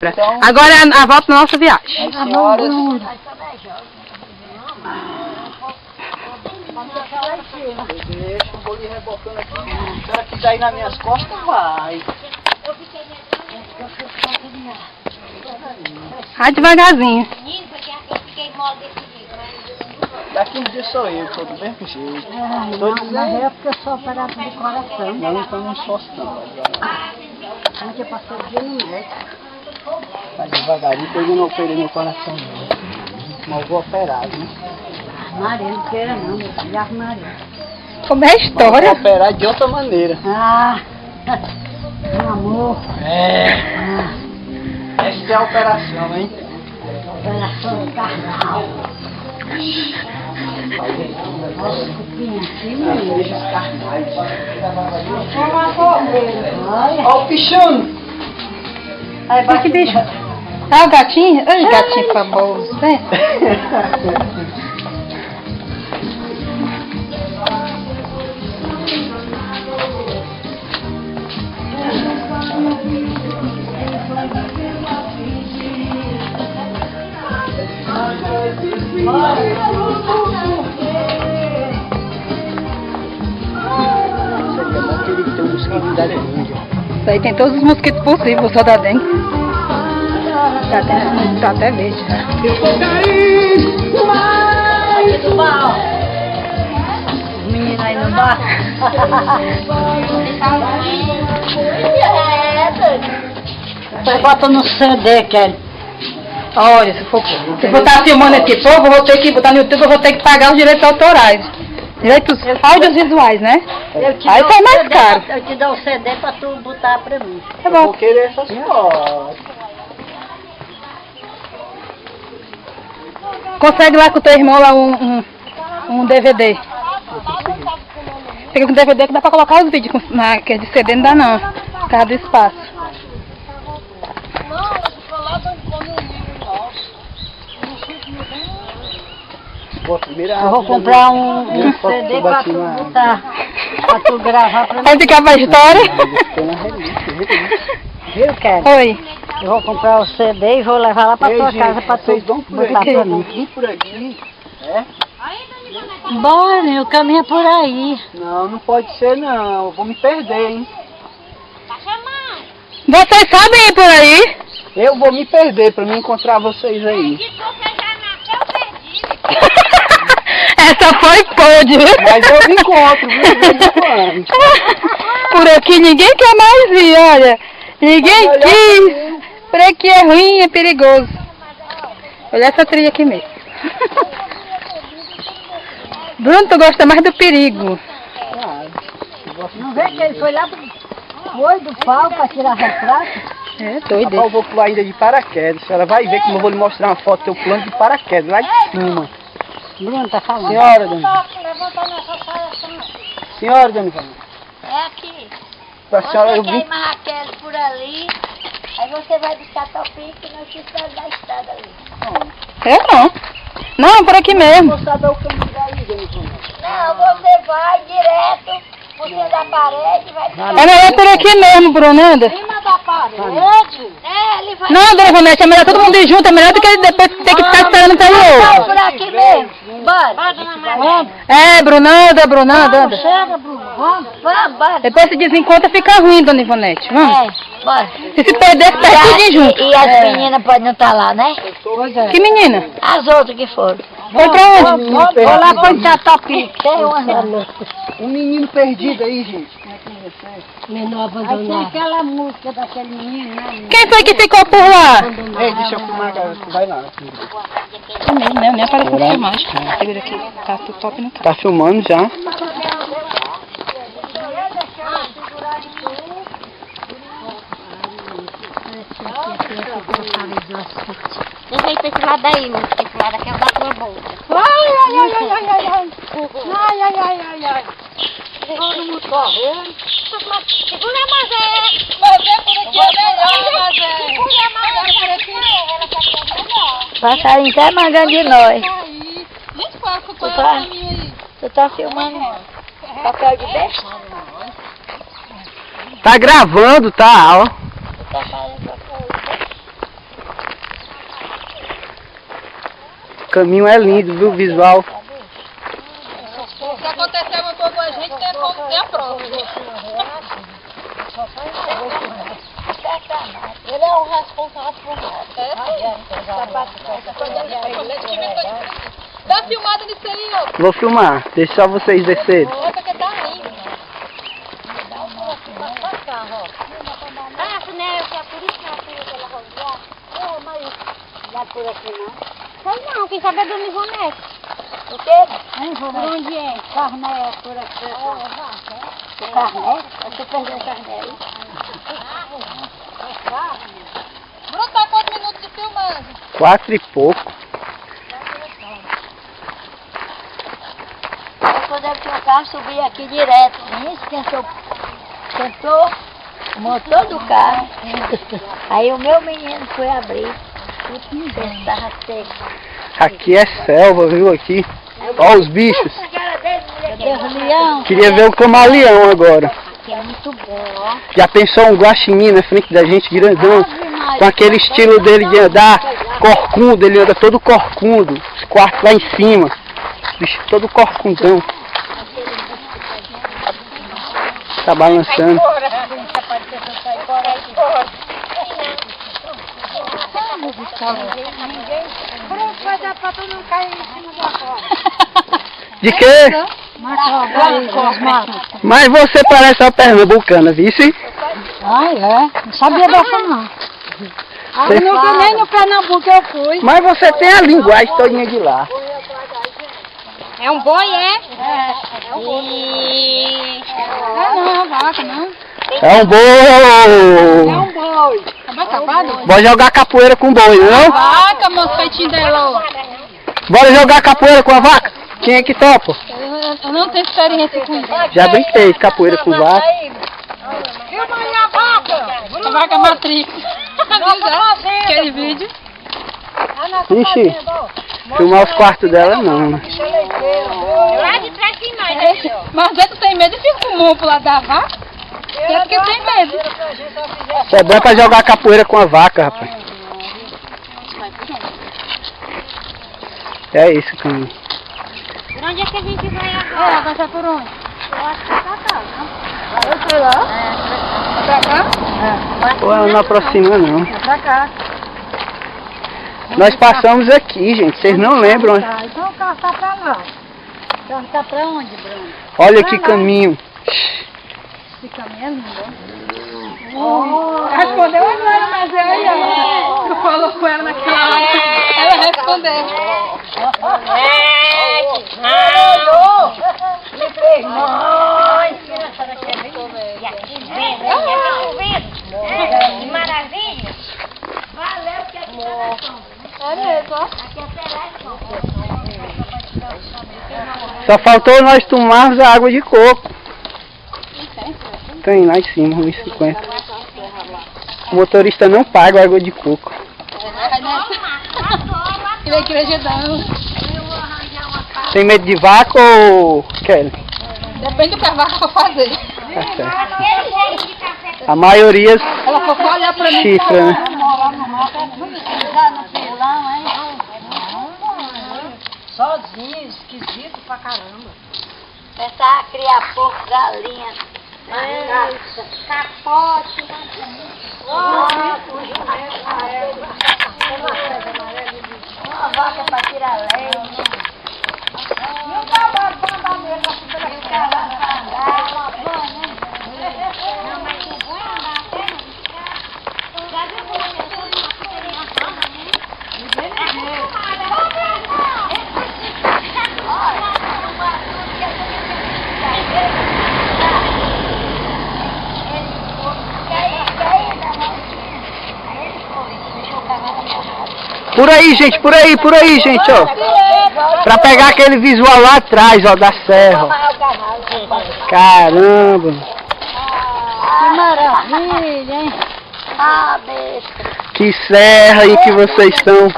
Então, agora é a volta da nossa viagem. As senhoras... Deixa, eu vou lhe rebocando aqui. Se a senhora quiser ir nas minhas costas, vai. Vai devagarzinho. Daqui uns dias sou eu, tô do mesmo jeito. Mas é porque eu sou operado do coração. Não, então não esforço não. Ontem eu passei o dia no médico. Vai devagarinho, porque eu não operei meu coração não. Mas eu vou operar, né? Maria, não queira não, meu filho, Ave Maria. Como é a história? Vou operar de outra maneira. Ah, meu amor. Essa é a operação, hein? Operação do carnal. Nossa, cupinha assim, menino. Deixa os carnais. Olha. Ó o pichão! Olha que bicho. Ah, o gatinho? Olha o gatinho famoso, né? Isso aí tem todos os mosquitos possíveis, só da dengue. Tá até verde. Os meninos aí no bar. Você bota no CD, Kelly. Olha, se for estar filmando esse povo, eu vou ter que botar no YouTube, eu vou ter que pagar os direitos autorais. Direitos audiovisuais, né? Aí tá mais caro. Eu te dou o CD pra tu botar pra mim. Tá Eu vou bom. querer essas fotos. Consegue lá com o teu irmão lá um DVD. Pega com DVD que dá pra colocar os vídeos, que é de CD não dá não, por causa do espaço. Eu vou comprar um CD pra tu botar, pra tu gravar pra mim. Vai ficar pra história? Viu, Kelly? Oi. Eu vou comprar o CD e vou levar lá pra tua casa pra tu vocês vão por botar aqui, pra mim. vão por aqui. É? Bora, meu caminho é por aí. Não, não pode ser não. Eu vou me perder, hein? Vocês sabem ir por aí? Eu vou me perder pra me encontrar vocês aí. Essa foi pôde, viu? Mas eu me encontro, viu? De vez em quando. Por aqui ninguém quer mais ir, olha. Ninguém quis. Por aqui é ruim, é perigoso. Olha essa trilha aqui mesmo. Bruno, tu gosta mais do perigo. Não vê que ele foi lá foi do pau pra tirar retrato? É doido. Eu vou pular ainda de paraquedas. A senhora vai ver como eu vou lhe mostrar uma foto do teu plano de paraquedas lá de cima. Bruno tá falando. Senhora, dona. Senhora, dona Ivana. É aqui. A senhora, eu Você vi. queima Raquel por ali, aí você vai buscar topique no sistema da estrada ali. Eu não. Não, por aqui mesmo. Mostrar o caminho daí, dona Ivana. Não, você vai direto por cima da parede, vai É melhor por aqui mesmo, Bruno, anda. cima da parede. É, ele vai Não, dona Ivonete, é melhor todo mundo ir junto, é melhor do que depois ter que ficar esperando pelo outro. por aqui mesmo. Bora. Vamos, É, Bruno, anda, anda. Chega, Bruno, vamos. bora. Depois se desencontra, fica ruim, dona Ivonete. Vamos. É, bora. Se perder, perde tudo junto. E as meninas podem não estar lá, né? Que menina? As outras que foram. Foi pra onde? Vou lá pra onde topique. Tem uma Um menino perdido aí, gente. Menor abandonado. Aquela música daquele menino, né? Quem foi que ficou por lá? Ei, deixa eu filmar, cara. Vai lá. Nem aparece na filmagem. Segura aqui, tá tudo top no carro. Tá filmando já? Deixa aí pra esse lado aí, mano. Esse lado aqui é o da tua bolsa. Todo mundo correndo. Segura a Mazé. Mazé por aqui é melhor, Mazé. Segura a Mazé por aqui. Ela quer ser melhor. Passarinho até mangando de nós. Gente, qual é o caminho aí? Tu tá filmando papel de peixe? Tá gravando, tá? Ó. Tu tá fazendo papel de peixe? caminho é lindo, viu, o visual. Se acontecer uma coisa com a gente, tem a prova. Ele é o responsável por nós. Dá filmada nisso aí, ó. Vou filmar, deixa só vocês descerem. Outra que tá lindo. Ah, né? É por isso que ela tem aquela rodoviária. Ô, mas dá por aqui não? Sei não, quem sabe é do Nivonete. O quê? Por onde é? Carné, por aqui. O Carné? Você perdeu o Carné aí? Bruno, tá quantos minutos de filmagem? 4 e pouco. Quando eu tinha o carro, subi aqui direto. Esquentou o motor do carro. Aí o meu menino foi abrir. Estava seco. Aqui é selva, viu, aqui. Ó os bichos. Cadê os leão? Queria ver o camaleão agora. Que é muito bom, ó. Já pensou um guaxinim na frente da gente, grandão? Com aquele estilo dele de andar corcundo, ele anda todo corcundo. Os quartos lá em cima. Bicho todo corcundão. Tá balançando. Vai dar pra tu não cair em cima da roda. De quê? Mas você parece uma pernambucana, vice? Ah, é? Não sabia dessa não. Você- Nem no Pernambuco eu fui. Mas você tem a linguagem todinha de lá. É um boi, é? Não, vaca não. É um boi! Boi. Tá mais tapado? Bora jogar capoeira com boi, não? Vaca, meus peitinhos dela. Bora jogar capoeira com a vaca? Quem é que topa? Eu não tenho experiência com isso. Já brinquei de capoeira com vaca. Filma aí a vaca! A vaca matrix. Aquele vídeo. Ixi, filmar os quartos dela não, né? Lá de trás tem mais, né? Mas dentro tem medo e fica com o mão pro lado da vaca. É porque tem medo. Isso é bom pra jogar capoeira com a vaca, rapaz. É isso, caminho. Por onde é que a gente vai agora? Vai ser por onde? Eu acho que tá cá, não? Vai lá? Pra cá? Pô, ela não aproxima não. Pra cá. Nós passamos aqui, gente. Vocês não lembram, né? Tá, então o carro tá pra lá. O carro tá pra onde, Bruno? Olha que caminho. Fica mesmo, né? Respondeu agora, mas eu aí, ó. Tu falou com ela naquela hora. Ela respondeu. Que maravilha! Valeu, que aqui É mesmo, ó. Só faltou nós tomarmos a água de coco. Tem lá em cima, 1,50. O motorista não paga a água de coco. Ele é igrejadão. Tem medo de vaca ou Kelly? Depende do que a vaca for fazer. Tá certo. A maioria Ela for olhar pra mim. chifra, né? Sozinho, esquisito pra caramba. Começar a criar porco, galinha, capote. Uma vaca pra tirar leite. E o cavalo pra andar mesmo, pra ficar não, mas o bom é andar até não. Já viu como é que eu Por aí, gente, ó. Pra pegar aquele visual lá atrás, ó, da serra. Caramba. Que maravilha, hein? Ah, besta. Que serra aí que vocês estão.